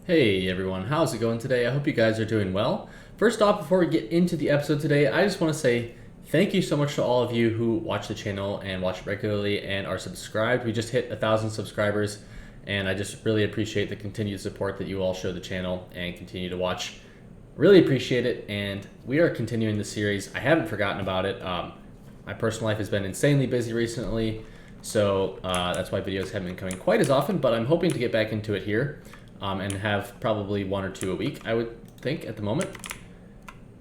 Hey everyone, how's it going today? I hope you guys are doing well. First off, before we get into the episode today, I just want to say thank you so much to all of you who watch the channel and watch it regularly and are subscribed. We just hit 1,000 subscribers, and I just really appreciate the continued support that you all show the channel and continue to watch. Really appreciate it, and we are continuing the series. I haven't forgotten about it. My personal life has been insanely busy recently, so that's why videos haven't been coming quite as often, but I'm hoping to get back into it here. And have probably one or two a week, I would think, at the moment.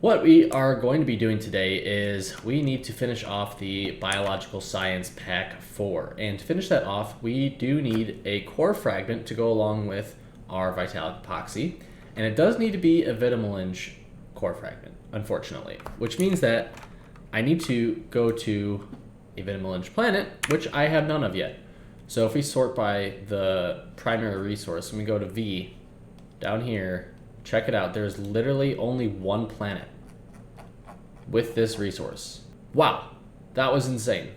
What we are going to be doing today is we need to finish off the Biological Science Pack 4. And to finish that off, we do need a core fragment to go along with our Vitalic Epoxy. And it does need to be a Vitamelange core fragment, unfortunately. Which means that I need to go to a Vitamelange planet, which I have none of yet. So if we sort by the primary resource and we go to V, down here, check it out. There's literally only one planet with this resource. Wow, that was insane.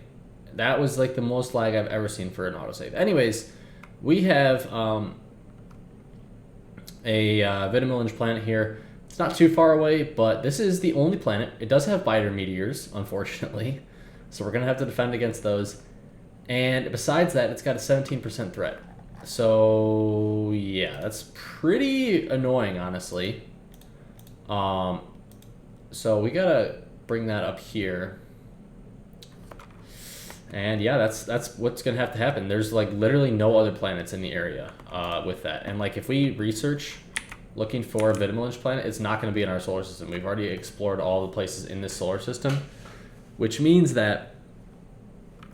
That was like the most lag I've ever seen for an autosave. Anyways, we have a Vitamelange planet here. It's not too far away, but this is the only planet. It does have biter meteors, unfortunately. So we're going to have to defend against those. And besides that, it's got a 17% threat. So yeah, that's pretty annoying, honestly. So we gotta bring that up here. And yeah, that's what's gonna have to happen. There's like literally no other planets in the area with that. And like if we research looking for a Vitamelange planet, it's not gonna be in our solar system. We've already explored all the places in this solar system, which means that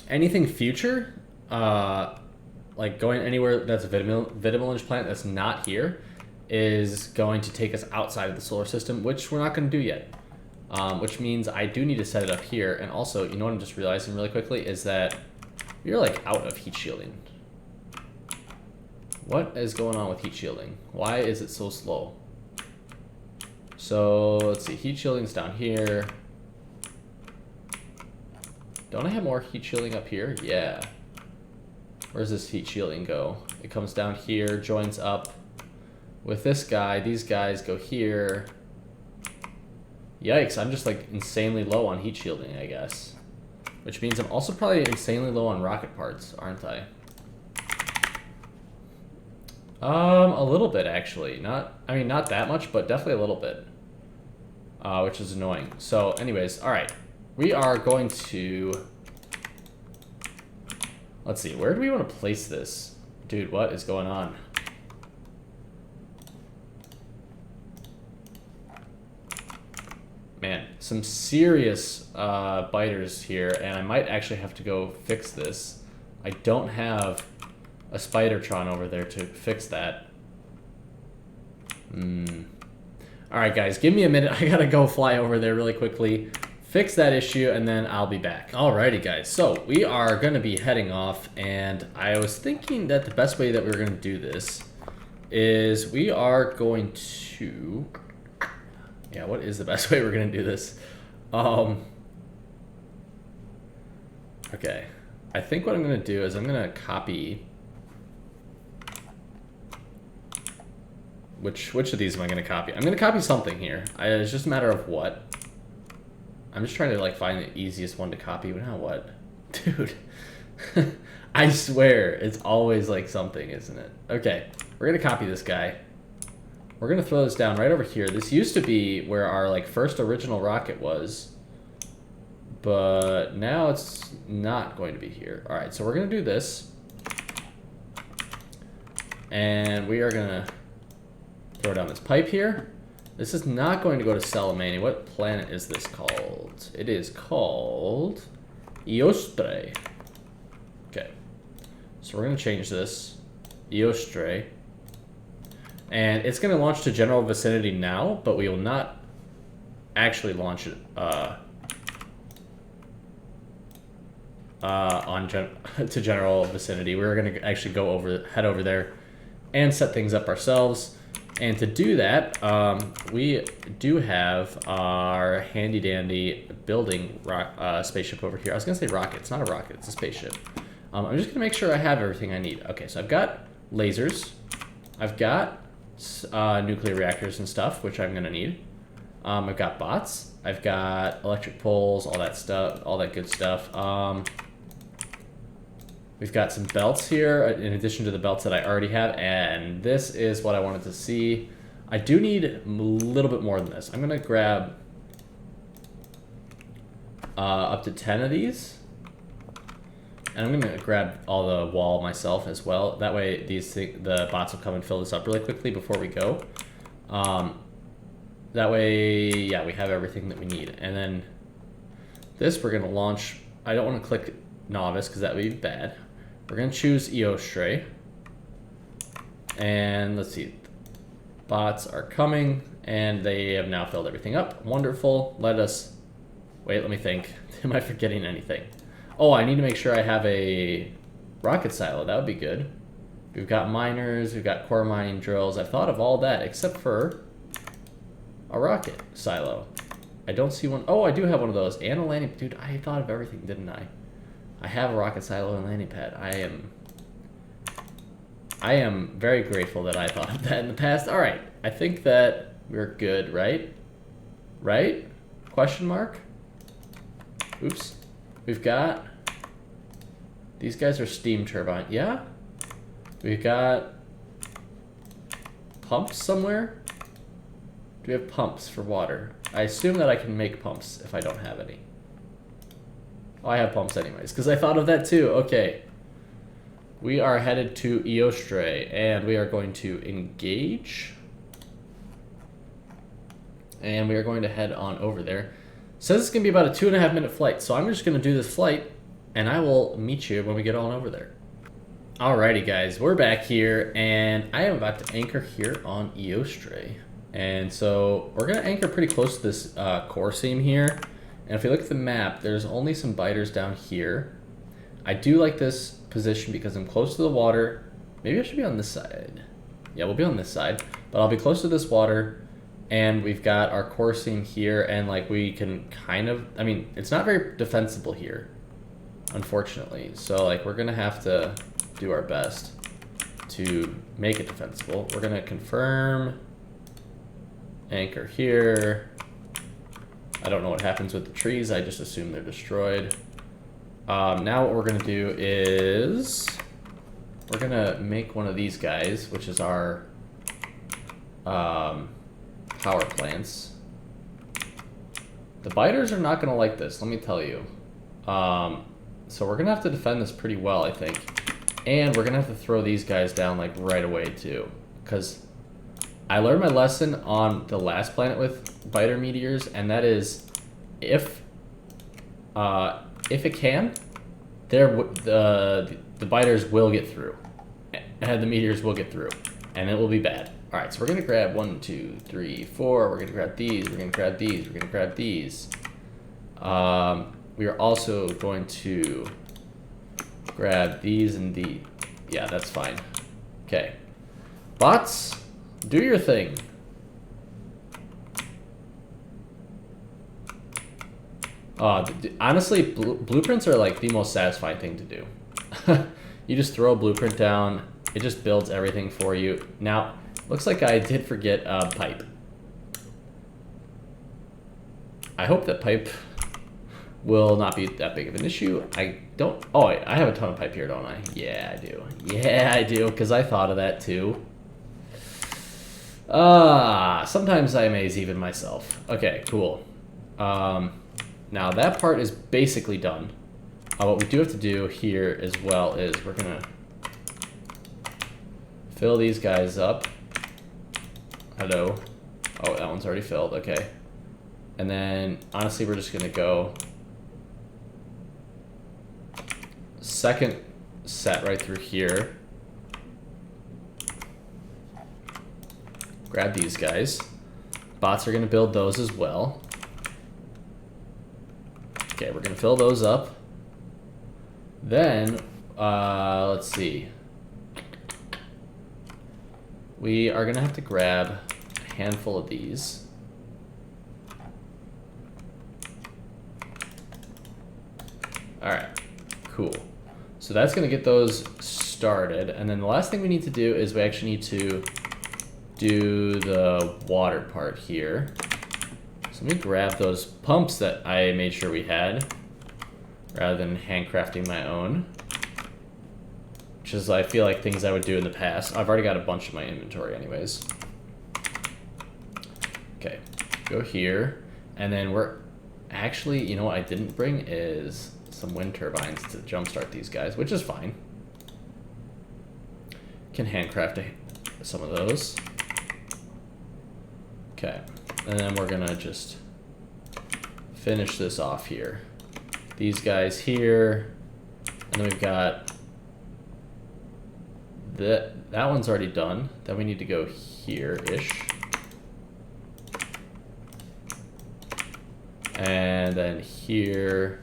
anything future, like going anywhere that's a Vitamelange planet that's not here, is going to take us outside of the solar system, which we're not going to do yet. Which means I do need to set it up here. And also, you know what I'm just realizing really quickly is that you're like out of heat shielding. What is going on with heat shielding? Why is it so slow? So let's see, heat shielding's down here. Don't I have more heat shielding up here? Yeah. Where's this heat shielding go? It comes down here, joins up with this guy. These guys go here. Yikes, I'm just like insanely low on heat shielding, I guess. Which means I'm also probably insanely low on rocket parts, aren't I? A little bit actually. Not that much, but definitely a little bit. Which is annoying. So anyways, alright. We are going to, let's see, where do we want to place this? Dude, what is going on? Man, some serious biters here, and I might actually have to go fix this. I don't have a Spidertron over there to fix that. Alright guys, give me a minute. I gotta go fly over there really quickly, fix that issue, and then I'll be back. Alrighty guys, so we are gonna be heading off, and I was thinking that the best way that we're gonna do this is we are going to, yeah, what is the best way we're gonna do this? Okay, I think what I'm gonna do is I'm gonna copy, which of these am I gonna copy? I'm gonna copy something here. It's just a matter of what. I'm just trying to like find the easiest one to copy, but now what? Dude, I swear it's always like something, isn't it? Okay, we're gonna copy this guy. We're gonna throw this down right over here. This used to be where our like first original rocket was, but now it's not going to be here. All right, so we're gonna do this, and we are gonna throw down this pipe here. This is not going to go to Salamani. What planet is this called? It is called Eostre. Okay. So we're going to change this. Eostre. And it's going to launch to general vicinity now, but we will not actually launch it to general vicinity. We're going to actually head over there and set things up ourselves. And to do that, we do have our handy-dandy building spaceship over here. I was going to say rocket. It's not a rocket. It's a spaceship. I'm just going to make sure I have everything I need. Okay, so I've got lasers. I've got nuclear reactors and stuff, which I'm gonna need. I've got bots. I've got electric poles, all that stuff, all that good stuff. We've got some belts here, in addition to the belts that I already have, and this is what I wanted to see. I do need a little bit more than this. I'm gonna grab up to 10 of these. And I'm gonna grab all the wall myself as well. That way the bots will come and fill this up really quickly before we go. That way, yeah, we have everything that we need. And then this we're gonna launch. I don't wanna click Novice because that would be bad. We're gonna choose Eostre. And let's see, bots are coming and they have now filled everything up. Wonderful, let me think. Am I forgetting anything? Oh, I need to make sure I have a rocket silo. That would be good. We've got miners, we've got core mining drills. I've thought of all that except for a rocket silo. I don't see one. Oh, I do have one of those. And a landing. Dude, I thought of everything, didn't I? I have a rocket silo and landing pad. I am very grateful that I thought of that in the past. All right, I think that we're good, right? Right? Question mark? Oops. We've got, these guys are steam turbine. Yeah? We've got pumps somewhere. Do we have pumps for water? I assume that I can make pumps if I don't have any. Oh, I have pumps anyways, because I thought of that too. Okay. We are headed to Eostre, and we are going to engage. And we are going to head on over there. Says it's going to be about a 2.5-minute flight, so I'm just going to do this flight, and I will meet you when we get on over there. Alrighty guys, we're back here, and I am about to anchor here on Eostre. And so we're going to anchor pretty close to this core seam here. And if you look at the map, there's only some biters down here. I do like this position because I'm close to the water. Maybe I should be on this side. Yeah, we'll be on this side, but I'll be close to this water. And we've got our core seam here, and like we can kind of, I mean, it's not very defensible here, unfortunately. So like we're gonna have to do our best to make it defensible. We're gonna confirm, anchor here. I don't know what happens with the trees. I just assume they're destroyed. Now what we're gonna do is we're gonna make one of these guys, which is our power plants. The biters are not gonna like this, let me tell you. So we're gonna have to defend this pretty well, I think. And we're gonna have to throw these guys down like right away too, because I learned my lesson on the last planet with biter meteors, and that is if it can, the biters will get through, and the meteors will get through, and it will be bad. All right, so we're gonna grab 1, 2, 3, 4. We're gonna grab these. We're gonna grab these. We're gonna grab these. We are also going to grab these and the. Yeah, that's fine. Okay, bots, do your thing. Honestly, blueprints are like the most satisfying thing to do. You just throw a blueprint down. It just builds everything for you. Now. Looks like I did forget a pipe. I hope that pipe will not be that big of an issue. I don't... Oh, wait, I have a ton of pipe here, don't I? Yeah, I do. Yeah, I do, because I thought of that too. Sometimes I amaze even myself. Okay, cool. Now that part is basically done. What we do have to do here as well is we're going to fill these guys up. Hello. Oh, that one's already filled. Okay. And then, honestly, we're just going to go second set right through here. Grab these guys. Bots are going to build those as well. Okay, we're going to fill those up. Then, let's see. We are going to have to grab a handful of these. Alright, cool. So that's going to get those started. And then the last thing we need to do is we actually need to do the water part here. So let me grab those pumps that I made sure we had, rather than handcrafting my own. Which is, I feel like, things I would do in the past. I've already got a bunch in my inventory anyways. Okay, go here. And then we're actually, you know what I didn't bring is some wind turbines to jumpstart these guys, which is fine. Can handcraft some of those. Okay, and then we're gonna just finish this off here. These guys here, and then we've got that one's already done. Then we need to go here-ish. And then here.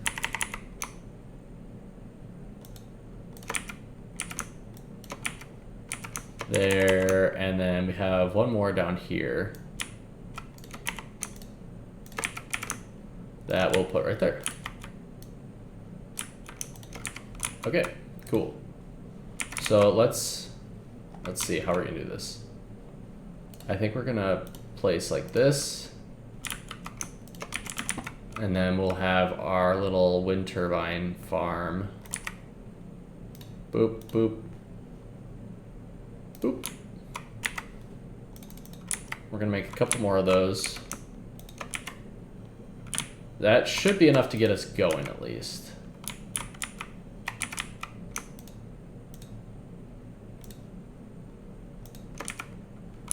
There, and then we have one more down here. That we'll put right there. Okay, cool. So let's see how we're gonna do this. I think we're gonna place like this. And then we'll have our little wind turbine farm. Boop, boop, boop. We're gonna make a couple more of those. That should be enough to get us going at least.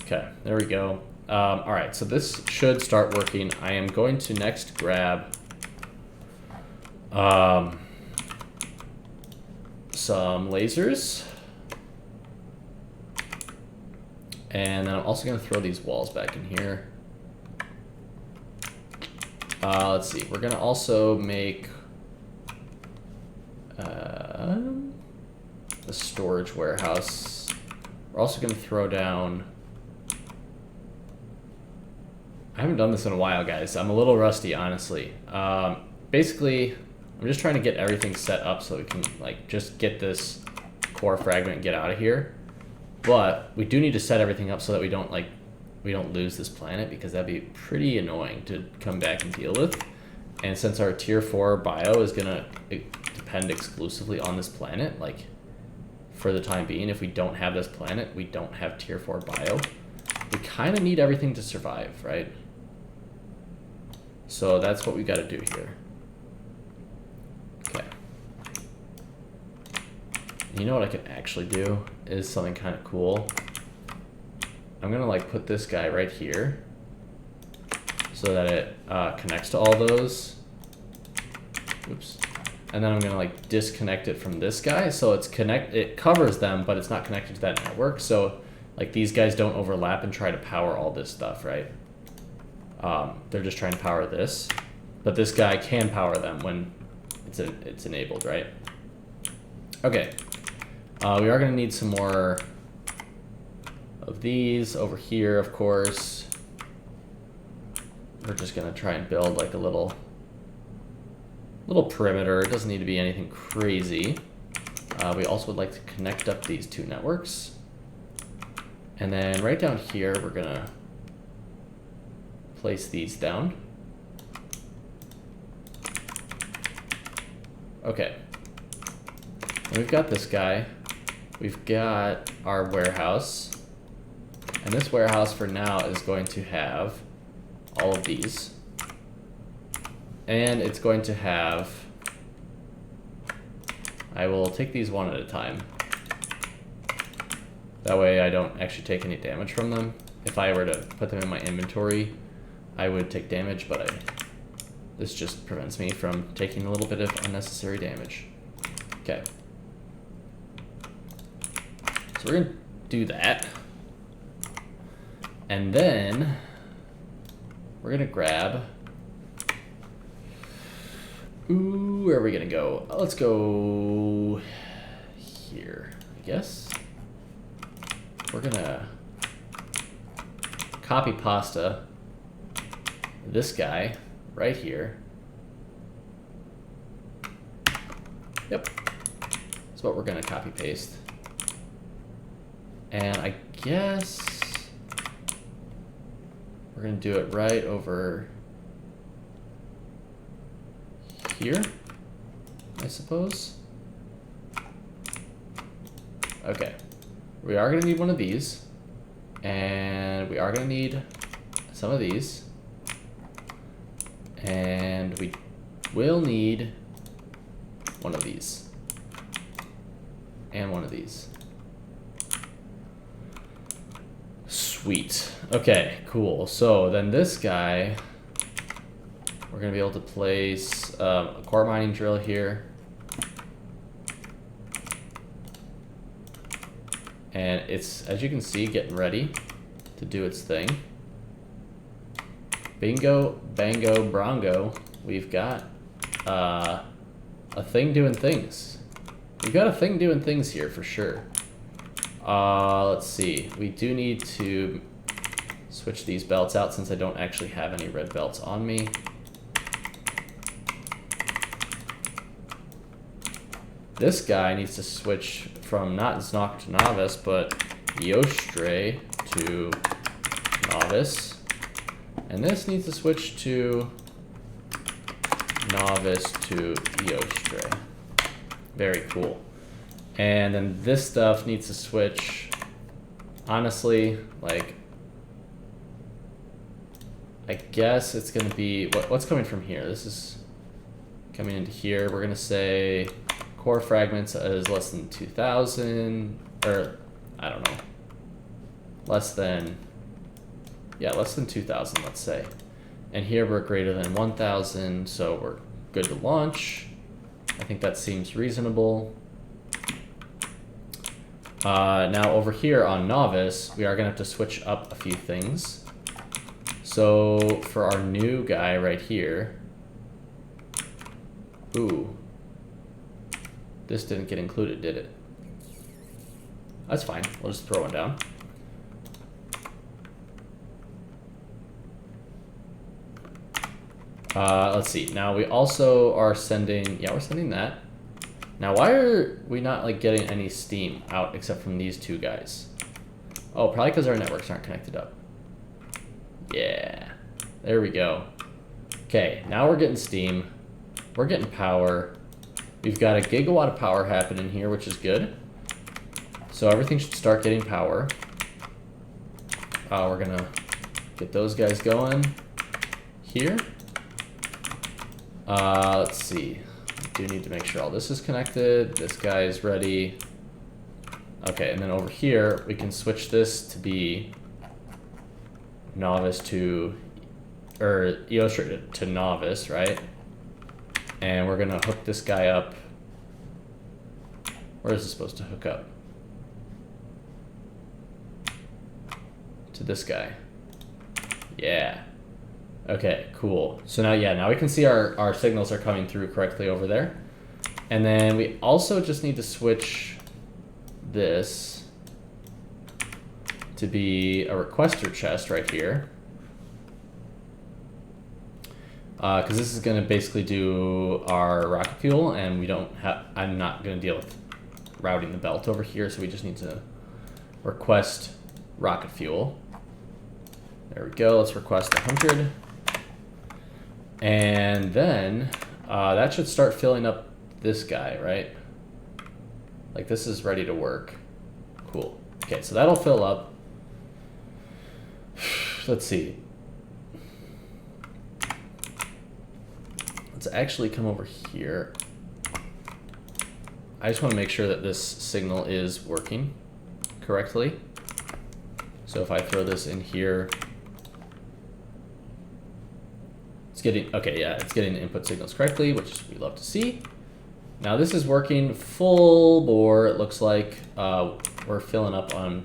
Okay, there we go. All right, so this should start working. I am going to next grab some lasers. And then I'm also going to throw these walls back in here. Let's see, we're going to also make the storage warehouse. We're also going to throw down... I haven't done this in a while, guys. I'm a little rusty, honestly. Basically, I'm just trying to get everything set up so we can like just get this core fragment and get out of here. But we do need to set everything up so that we don't lose this planet, because that'd be pretty annoying to come back and deal with. And since our tier 4 bio is gonna depend exclusively on this planet, like for the time being, if we don't have this planet, we don't have tier 4 bio. We kind of need everything to survive, right? So that's what we got to do here. Okay. You know what I can actually do is something kind of cool. I'm gonna like put this guy right here so that it connects to all those. Oops. And then I'm gonna like disconnect it from this guy, so it covers them, but it's not connected to that network. So like these guys don't overlap and try to power all this stuff, right? They're just trying to power this, but this guy can power them when it's enabled, right? Okay. We are gonna need some more of these over here, of course. We're just gonna try and build like a little perimeter. It doesn't need to be anything crazy. We also would like to connect up these two networks. And then right down here, we're gonna place these down. Okay. And we've got this guy. We've got our warehouse. And this warehouse for now is going to have all of these. And it's going to have... I will take these one at a time. That way I don't actually take any damage from them. If I were to put them in my inventory, I would take damage, but this just prevents me from taking a little bit of unnecessary damage. Okay. So we're gonna do that. And then we're gonna grab... Ooh, where are we gonna go? Let's go here, I guess. We're gonna copy pasta this guy right here. Yep. That's what we're gonna copy paste. And I guess we're gonna do it right over here, I suppose. Okay, we are gonna need one of these, and we are gonna need some of these, and we will need one of these, and one of these. Sweet. Okay, cool. So then this guy, we're gonna be able to place a core mining drill here. And it's, as you can see, getting ready to do its thing. Bingo, bango, brongo. We've got a thing doing things. We've got a thing doing things here for sure. Let's see. We do need to switch these belts out since I don't actually have any red belts on me. This guy needs to switch from not Znok to Novice, but Eostre to Novice. And this needs to switch to Novice to Eostre. Very cool. And then this stuff needs to switch, honestly, like, I guess it's gonna be, what's coming from here? This is coming into here. We're gonna say core fragments is less than 2,000, or I don't know, less than 2,000, let's say. And here we're greater than 1,000, so we're good to launch. I think that seems reasonable. Now over here on Novice, we are gonna have to switch up a few things. So for our new guy right here, ooh, this didn't get included, did it? That's fine, we'll just throw one down. Let's see, now we also are sending, yeah, we're sending that. Now why are we not like getting any steam out except from these two guys? Oh, probably because our networks aren't connected up. Yeah, there we go. Okay, now we're getting steam, we're getting power. We've got a gigawatt of power happening here, which is good. So everything should start getting power. We're gonna get those guys going here. Let's see. We do need to make sure all this is connected. This guy is ready. Okay, and then over here, we can switch this to be Novice to, or Eostre to Novice, right? And we're gonna hook this guy up. Where is this supposed to hook up? To this guy. Yeah. Okay, cool. So now, yeah, now we can see our signals are coming through correctly over there. And then we also just need to switch this to be a requester chest right here. Because this is going to basically do our rocket fuel, and we don't have, I'm not going to deal with routing the belt over here, so we just need to request rocket fuel. There we go, let's request 100. And then that should start filling up this guy, right? Like this is ready to work. Cool. Okay, so that'll fill up. Let's see. Let's actually come over here. I just want to make sure that this signal is working correctly. So if I throw this in here, it's getting, okay, yeah, it's getting the input signals correctly, which we love to see. Now this is working full bore, it looks like. We're filling up on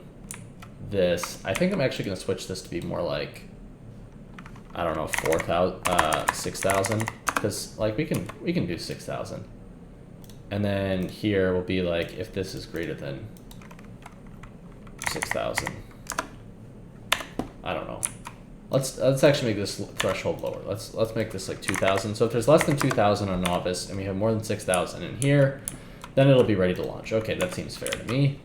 this. I think I'm actually going to switch this to be more like, I don't know, 6,000, because like we can do 6,000. And then here will be like, if this is greater than 6,000. I don't know. Let's actually make this threshold lower. Let's make this like 2,000. So if there's less than 2,000 on Novice and we have more than 6,000 in here, then it'll be ready to launch. Okay, that seems fair to me.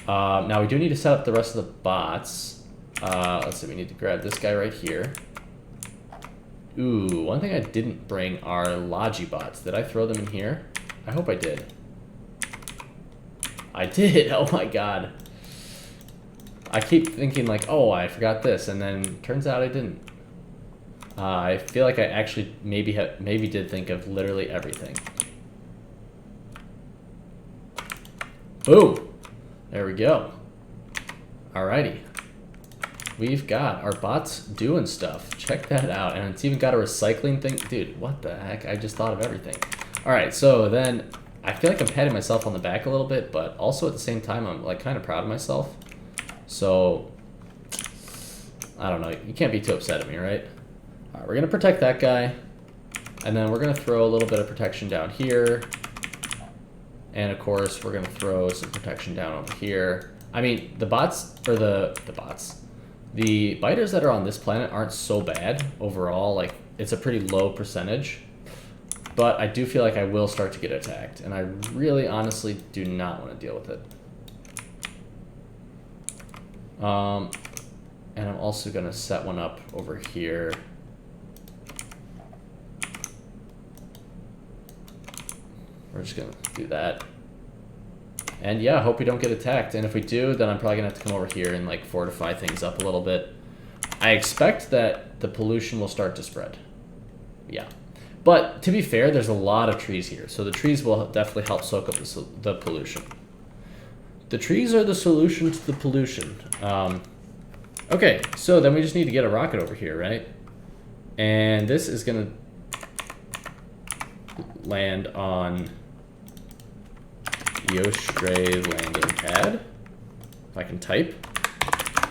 Now we do need to set up the rest of the bots. Let's see, we need to grab this guy right here. Ooh, one thing I didn't bring are Logibots. Did I throw them in here? I hope I did. I did, oh my god. I keep thinking like, oh, I forgot this, and then turns out I didn't. I feel like I actually maybe did think of literally everything. Boom! There we go. Alrighty. We've got our bots doing stuff. Check that out. And it's even got a recycling thing. Dude, what the heck? I just thought of everything. Alright, so then I feel like I'm patting myself on the back a little bit, but also at the same time, I'm like kind of proud of myself. So, I don't know. You can't be too upset at me, right? Alright, we're going to protect that guy. And then we're going to throw a little bit of protection down here. And of course, we're going to throw some protection down over here. I mean, the bots, or the bots. The biters that are on this planet aren't so bad overall. Like, it's a pretty low percentage. But I do feel like I will start to get attacked. And I really, honestly, do not want to deal with it. And I'm also going to set one up over here. We're just going to do that. And yeah, I hope we don't get attacked. And if we do, then I'm probably going to have to come over here and like fortify things up a little bit. I expect that the pollution will start to spread. Yeah. But to be fair, there's a lot of trees here. So the trees will definitely help soak up the pollution. The trees are the solution to the pollution. Okay, so then we just need to get a rocket over here, right? And this is going to land on Eostre landing pad. If I can type.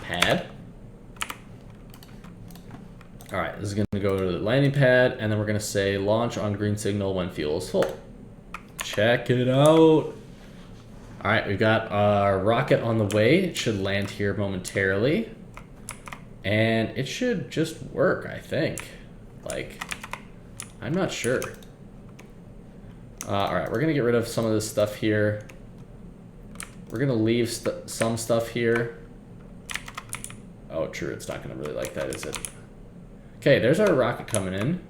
Pad. Alright, this is going to go to the landing pad, and then we're going to say launch on green signal when fuel is full. Check it out. Alright, we've got our rocket on the way. It should land here momentarily. And it should just work, I think. Like, I'm not sure. Alright, we're going to get rid of some of this stuff here. We're going to leave some stuff here. Oh, true, it's not going to really like that, is it? Okay, there's our rocket coming in.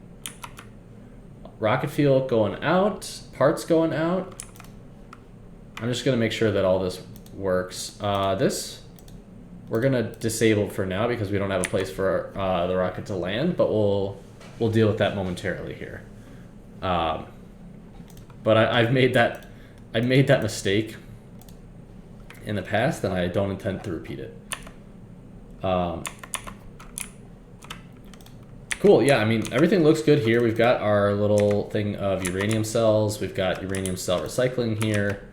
Rocket fuel going out. Parts going out. I'm just going to make sure that all this works. This, we're going to disable for now because we don't have a place for the rocket to land, but we'll deal with that momentarily here. But I've made that mistake in the past, and I don't intend to repeat it. Cool, yeah, I mean, everything looks good here. We've got our little thing of uranium cells. We've got uranium cell recycling here.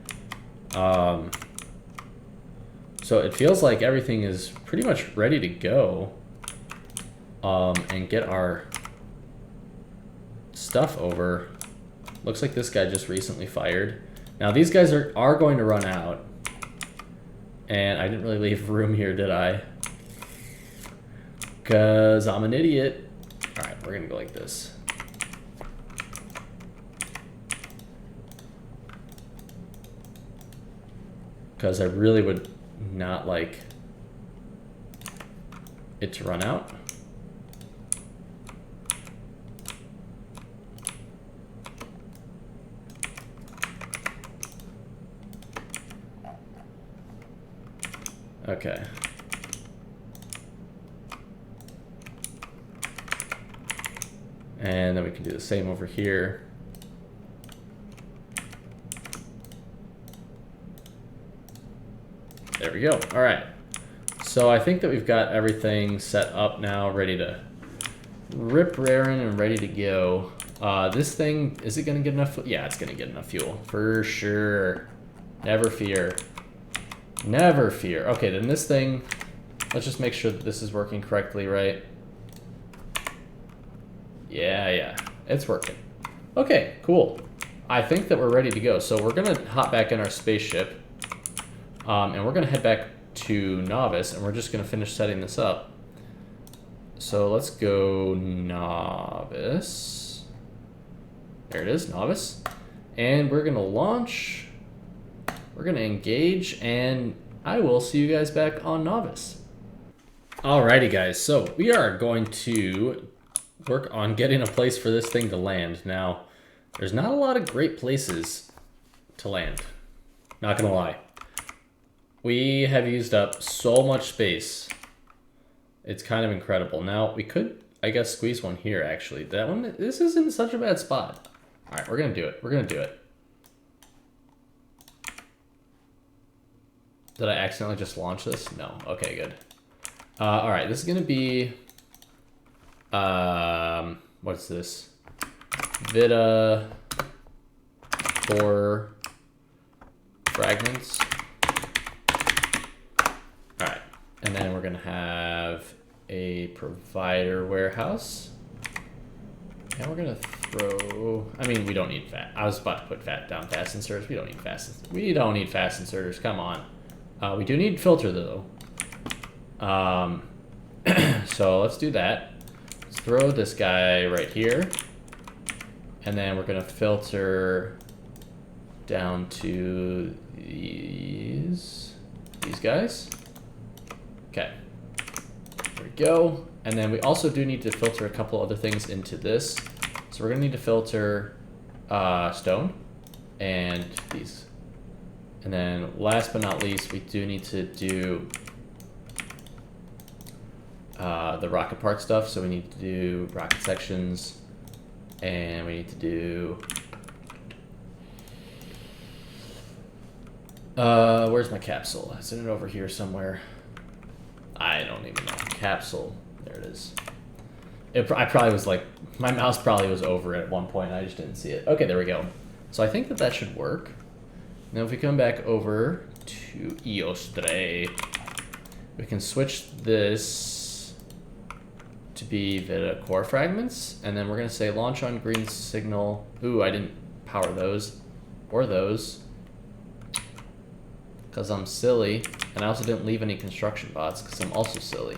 So it feels like everything is pretty much ready to go. And get our stuff over. Looks like this guy just recently fired. Now these guys are going to run out. And I didn't really leave room here, did I? Because I'm an idiot. Alright, we're going to go like this. Because I really would not like it to run out. Okay. And then we can do the same over here. There we go. All right. So I think that we've got everything set up now, ready to rip raring and ready to go. This thing, is it going to get enough? Yeah, it's going to get enough fuel for sure. Never fear. Never fear. Okay, then this thing, let's just make sure that this is working correctly, right? Yeah, it's working. Okay, cool. I think that we're ready to go. So we're going to hop back in our spaceship. And we're going to head back to Novice, and we're just going to finish setting this up. So let's go Novice. There it is, Novice. And we're going to launch. We're going to engage, and I will see you guys back on Novice. Alrighty guys, so we are going to work on getting a place for this thing to land. Now, there's not a lot of great places to land, not gonna lie. We have used up so much space. It's kind of incredible. Now, we could, I guess, squeeze one here actually. That one, this isn't such a bad spot. Alright, we're gonna do it. We're gonna do it. Did I accidentally just launch this? No. Okay, good. Alright, this is gonna be, what's this? Vita core fragments. Alright, and then we're gonna have a provider warehouse. And we're gonna throw, I mean, we don't need fat. I was about to put fat down fast inserters. We don't need fast inserters, come on. We do need filter though. So let's do that. Let's throw this guy right here. And then we're gonna filter down to these guys. Okay, there we go. And then we also do need to filter a couple other things into this. So we're gonna need to filter stone and these. And then last but not least, we do need to do the rocket part stuff. So we need to do rocket sections, and we need to do, where's my capsule? Isn't it over here somewhere? I don't even know. Capsule, there it is. I probably was like, my mouse probably was over it at one point and I just didn't see it. Okay, there we go. So I think that should work. Now if we come back over to Eostre, we can switch this to be Vita core fragments, and then we're gonna say launch on green signal. Ooh, I didn't power those or those because I'm silly, and I also didn't leave any construction bots because I'm also silly.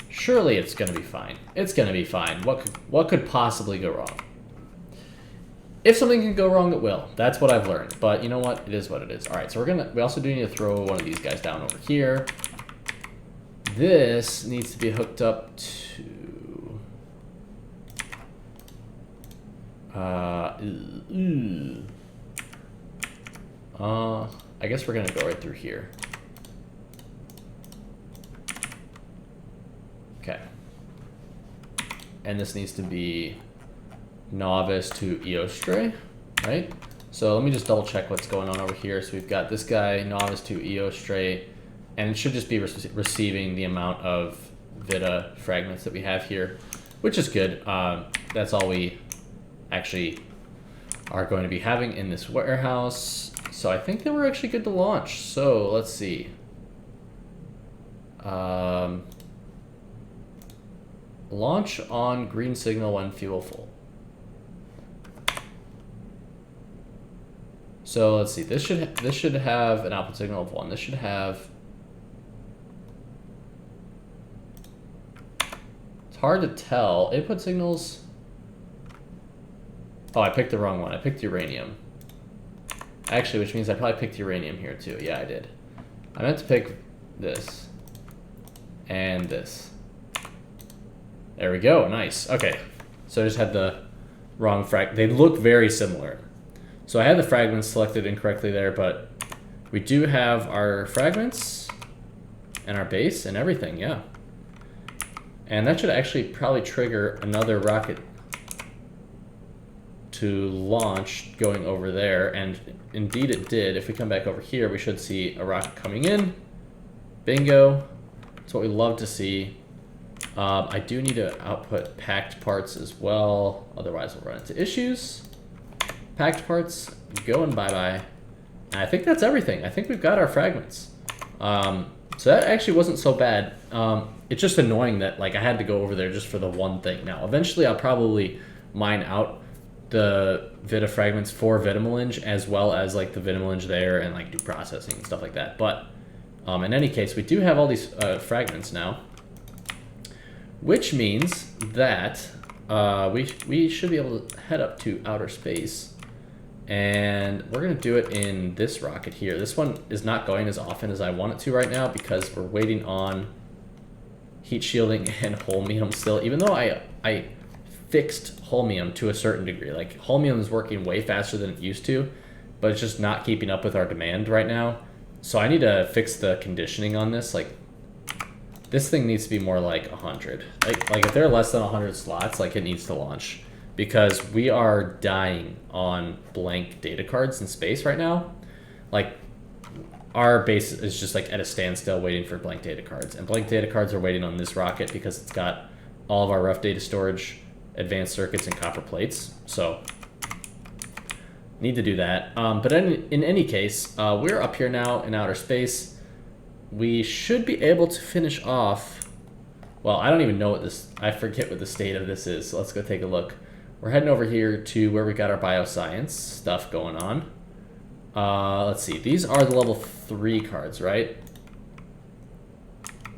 Surely it's gonna be fine. It's gonna be fine. What could possibly go wrong? If something can go wrong, it will. That's what I've learned. But you know what? It is what it is. All right, so we also do need to throw one of these guys down over here. This needs to be hooked up to... I guess we're gonna go right through here. Okay. And this needs to be Novice to Eostre, right? So let me just double check what's going on over here. So we've got this guy, Novice to Eostre, and it should just be receiving the amount of Vita fragments that we have here, which is good. That's all we actually are going to be having in this warehouse. So I think that we're actually good to launch. So let's see. Launch on green signal when fuel full. So let's see. This should have an output signal of 1. This should have. It's hard to tell. Input signals. Oh, I picked the wrong one. I picked uranium. Actually, which means I probably picked uranium here too. Yeah, I did. I meant to pick this and this. There we go. Nice. Okay. So I just had the wrong frag. They look very similar. So I had the fragments selected incorrectly there, but we do have our fragments and our base and everything, yeah. And that should actually probably trigger another rocket to launch going over there, and indeed it did. If we come back over here, we should see a rocket coming in. Bingo. That's what we love to see. I do need to output packed parts as well, otherwise we'll run into issues. Packed parts, go and bye-bye. And I think that's everything. I think we've got our fragments. So that actually wasn't so bad. It's just annoying that like I had to go over there just for the one thing. Now, eventually I'll probably mine out the Vita fragments for Vitamelange as well as like the Vitamelange there and like do processing and stuff like that. But in any case, we do have all these fragments now, which means that we should be able to head up to outer space. And we're going to do it in this rocket here. This one is not going as often as I want it to right now because we're waiting on heat shielding and holmium still, even though I fixed holmium to a certain degree. Like, holmium is working way faster than it used to, but it's just not keeping up with our demand right now. So I need to fix the conditioning on this. Like, this thing needs to be more like 100. Like if there are less than 100 slots, like, it needs to launch, because we are dying on blank data cards in space right now. Like, our base is just like at a standstill waiting for blank data cards, and blank data cards are waiting on this rocket because it's got all of our rough data storage, advanced circuits, and copper plates. So need to do that. But in any case, we're up here now in outer space. We should be able to finish off. Well, I don't even know what this, I forget what the state of this is. So let's go take a look. We're heading over here to where we got our bioscience stuff going on. Let's see. These are the level 3 cards, right?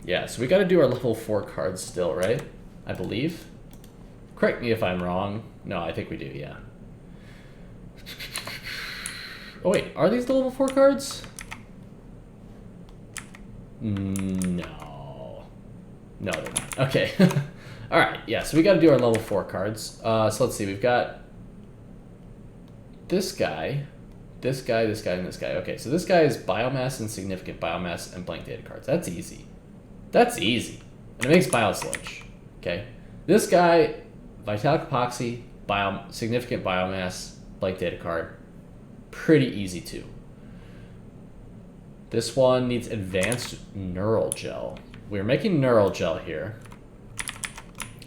Yeah, so we got to do our level 4 cards still, right? I believe. Correct me if I'm wrong. No, I think we do, yeah. Oh, wait. Are these the level 4 cards? No. No, they're not. Okay. All right. Yeah, so we got to do our level 4 cards. So let's see. We've got this guy, this guy, this guy, and this guy. Okay, so this guy is biomass and significant biomass and blank data cards. That's easy. That's easy. And it makes biosludge. Okay. This guy, vitalic epoxy, significant biomass, blank data card. Pretty easy too. This one needs advanced neural gel. We're making neural gel here.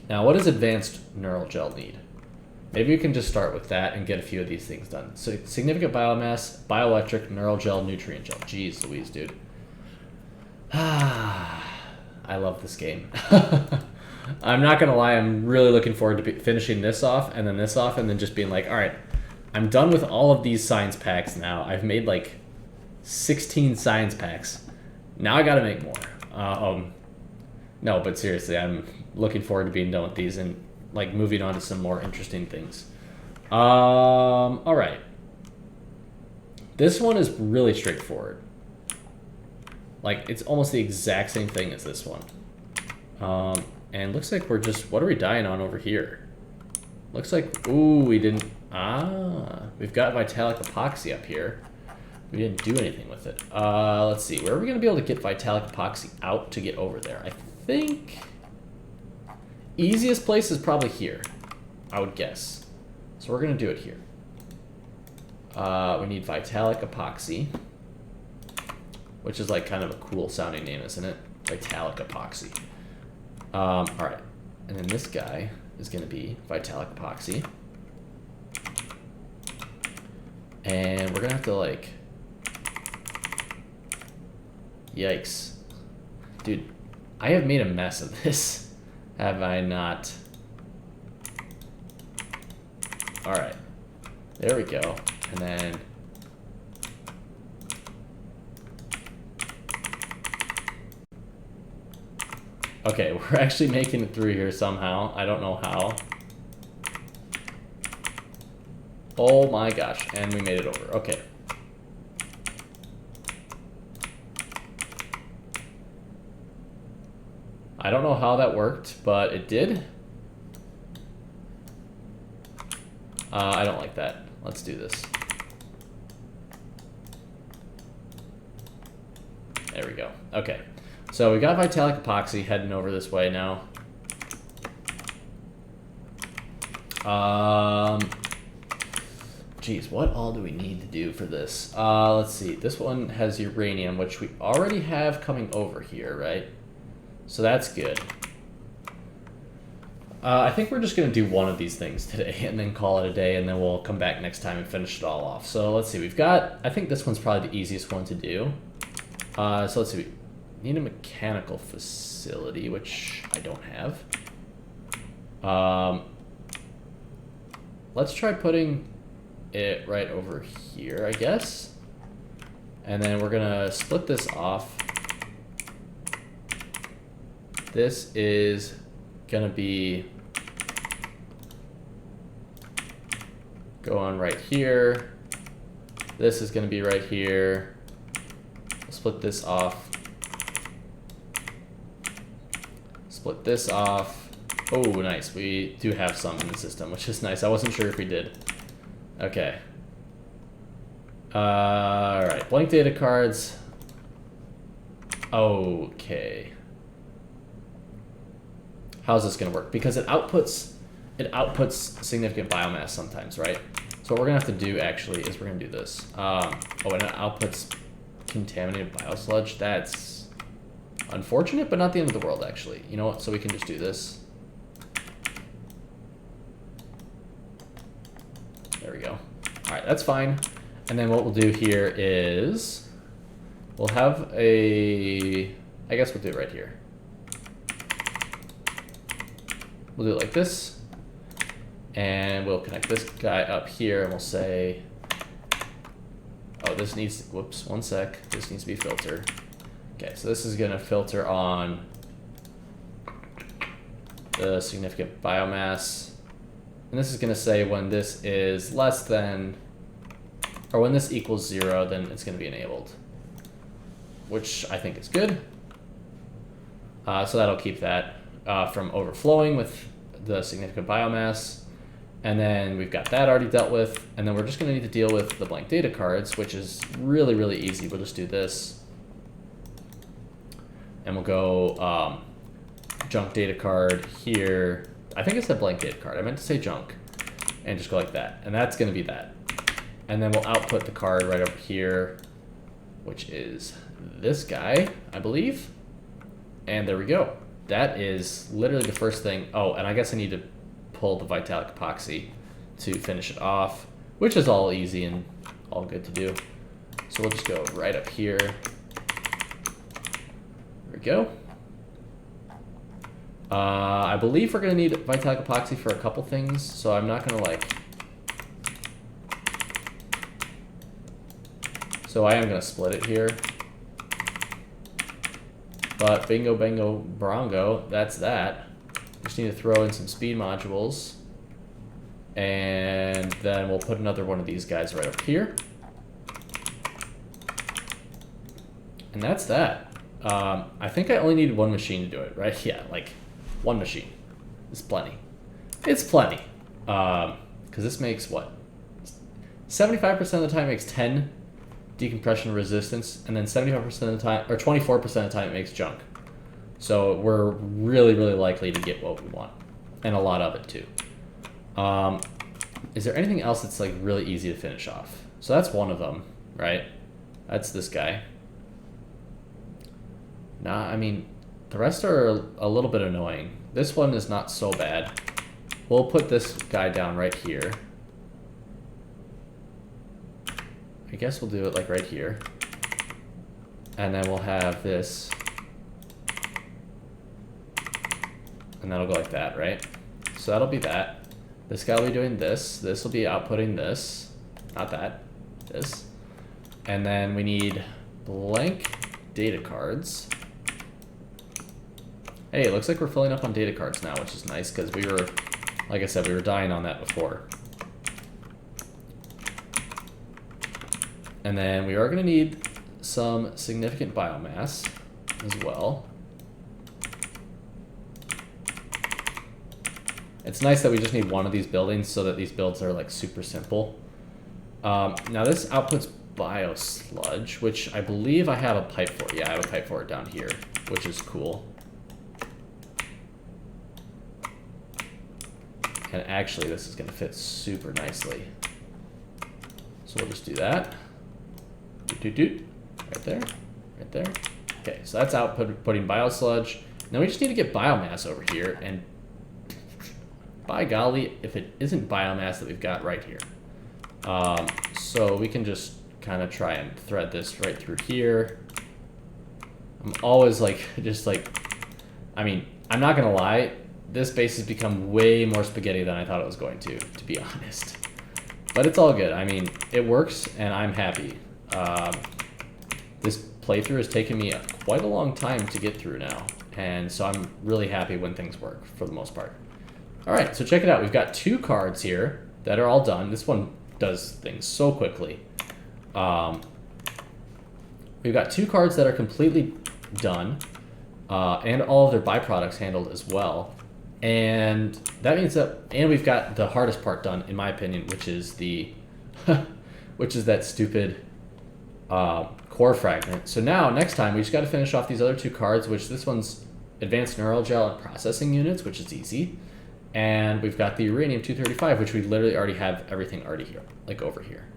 Now, what does advanced neural gel need? Maybe we can just start with that and get a few of these things done. So, significant biomass, bioelectric, neural gel, nutrient gel. Jeez Louise, dude. I love this game. I'm not gonna lie, I'm really looking forward to finishing this off, and then just being like, all right, I'm done with all of these science packs now. I've made like 16 science packs. Now I gotta make more. No, but seriously, I'm looking forward to being done with these and like moving on to some more interesting things. All right. This one is really straightforward. Like, it's almost the exact same thing as this one. And looks like we're just, what are we dying on over here? Looks like, ooh, we didn't, we've got vitalic epoxy up here. We didn't do anything with it. Let's see, where are we gonna be able to get vitalic epoxy out to get over there? I think easiest place is probably here, I would guess. So we're gonna do it here. We need vitalic epoxy, which is like kind of a cool sounding name, isn't it? Vitalic epoxy. All right, and then this guy is gonna be vitalic epoxy. And we're gonna have to like, yikes. Dude, I have made a mess of this, have I not? All right, there we go. And then, okay, we're actually making it through here somehow. I don't know how. Oh my gosh, and we made it over, okay. I don't know how that worked, but it did. I don't like that. Let's do this. There we go. Okay. So we got vitalic epoxy heading over this way now. Geez, what all do we need to do for this? Let's see. This one has uranium, which we already have coming over here, right? So that's good. I think we're just going to do one of these things today and then call it a day, and then we'll come back next time and finish it all off. So let's see. We've got, I think this one's probably the easiest one to do. So let's see. We need a mechanical facility, which I don't have. Let's try putting it right over here, I guess. And then we're going to split this off. This is gonna be going right here. This is gonna be right here. We'll split this off. split this off. Oh, nice. We do have some in the system, which is nice. I wasn't sure if we did. Okay. All right, blank data cards. Okay. How's this gonna work? Because it outputs significant biomass sometimes, right? So what we're gonna have to do actually is we're gonna do this. Oh, and it outputs contaminated biosludge. That's unfortunate, but not the end of the world, actually. You know what? So we can just do this. There we go. All right, that's fine. And then what we'll do here is we'll have a, I guess we'll do it right here. We'll do it like this. And we'll connect this guy up here and we'll say, oh, this needs, whoops, one sec. This needs to be filtered. Okay, so this is gonna filter on the significant biomass. And this is gonna say when this is less than, or when this equals 0, then it's gonna be enabled, which I think is good. So that'll keep that from overflowing with the significant biomass. And then we've got that already dealt with. And then we're just gonna need to deal with the blank data cards, which is really, really easy. We'll just do this. And we'll go junk data card here. I think I said blank data card. I meant to say junk. And just go like that. And that's gonna be that. And then we'll output the card right over here, which is this guy, I believe. And there we go. That is literally the first thing. Oh, and I guess I need to pull the Vitalic epoxy to finish it off, which is all easy and all good to do. So we'll just go right up here. There we go. I believe we're gonna need Vitalic epoxy for a couple things, so I'm not gonna like, so I am gonna split it here. But bingo, bango, brongo, that's that. Just need to throw in some speed modules. And then we'll put another one of these guys right up here. And that's that. I think I only need one machine to do it, right? Yeah, like one machine. It's plenty. It's plenty. Because this makes what? 75% of the time it makes 10 decompression resistance, and then 75% of the time, or 24% of the time it makes junk. So we're really, really likely to get what we want. And a lot of it too. Is there anything else that's like really easy to finish off? So that's one of them, right? That's this guy. Nah, I mean, the rest are a little bit annoying. This one is not so bad. We'll put this guy down right here. I guess we'll do it like right here. And then we'll have this. And that'll go like that, right? So that'll be that. This guy will be doing this. This will be outputting this. Not that. This. And then we need blank data cards. Hey, it looks like we're filling up on data cards now, which is nice because we were, like I said, we were dying on that before. And then we are going to need some significant biomass as well. It's nice that we just need one of these buildings so that these builds are like super simple. Now this outputs biosludge, which I believe I have a pipe for. Yeah, I have a pipe for it down here, which is cool. And actually this is going to fit super nicely. So we'll just do that. Right there, right there. Okay, so that's outputting biosludge. Now we just need to get biomass over here, and by golly, if it isn't biomass that we've got right here. So we can just kind of try and thread this right through here. I'm always like, just like, I mean, I'm not gonna lie, this base has become way more spaghetti than I thought it was going to be honest. But it's all good. I mean, it works, and I'm happy. This playthrough has taken me quite a long time to get through now, and so I'm really happy when things work for the most part. All right, so check it out. We've got 2 cards here that are all done. This one does things so quickly. We've got 2 cards that are completely done, and all of their byproducts handled as well. And that means that, and we've got the hardest part done, in my opinion, which is the, which is that stupid core fragment. So now, next time, we just got to finish off these other two cards, which this one's advanced neural gel and processing units, which is easy. And we've got the uranium-235, which we literally already have everything already here, like over here.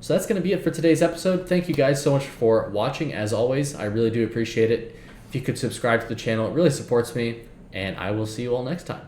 So that's going to be it for today's episode. Thank you guys so much for watching. As always, I really do appreciate it. If you could subscribe to the channel, it really supports me. And I will see you all next time.